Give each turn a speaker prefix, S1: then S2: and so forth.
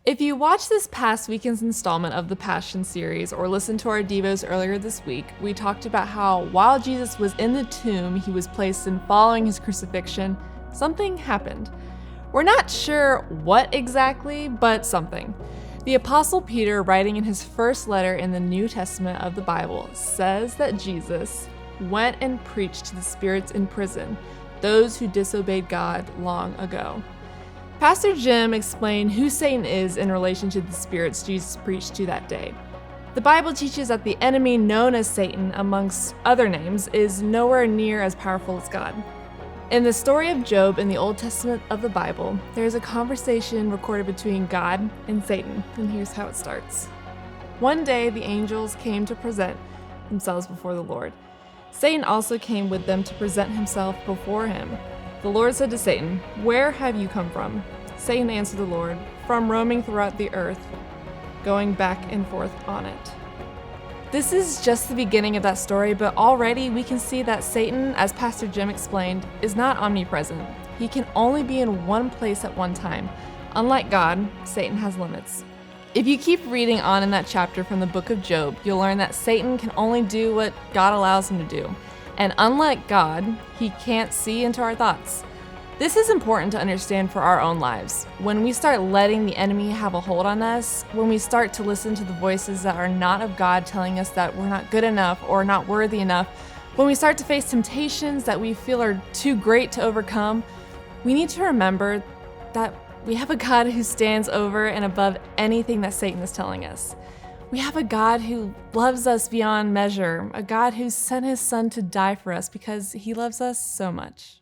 S1: If you watched this past weekend's installment of the Passion series or listened to our Devos earlier this week, we talked about how while Jesus was in the tomb he was placed in following his crucifixion, something happened. We're not sure what exactly, but something. The Apostle Peter, writing in his first letter in the New Testament of the Bible, says that Jesus went and preached to the spirits in prison, those who disobeyed God long ago. Pastor Jim explained who Satan is in relation to the spirits Jesus preached to that day. The Bible teaches that the enemy known as Satan, amongst other names, is nowhere near as powerful as God. In the story of Job in the Old Testament of the Bible, there is a conversation recorded between God and Satan, and here's how it starts. One day the angels came to present themselves before the Lord. Satan also came with them to present himself before him. The Lord said to Satan, "Where have you come from?" Satan answered the Lord, "From roaming throughout the earth, going back and forth on it." This is just the beginning of that story, but already we can see that Satan, as Pastor Jim explained, is not omnipresent. He can only be in one place at one time. Unlike God, Satan has limits. If you keep reading on in that chapter from the book of Job, you'll learn that Satan can only do what God allows him to do. And unlike God, he can't see into our thoughts. This is important to understand for our own lives. When we start letting the enemy have a hold on us, when we start to listen to the voices that are not of God telling us that we're not good enough or not worthy enough, when we start to face temptations that we feel are too great to overcome, we need to remember that we have a God who stands over and above anything that Satan is telling us. We have a God who loves us beyond measure, a God who sent his son to die for us because he loves us so much.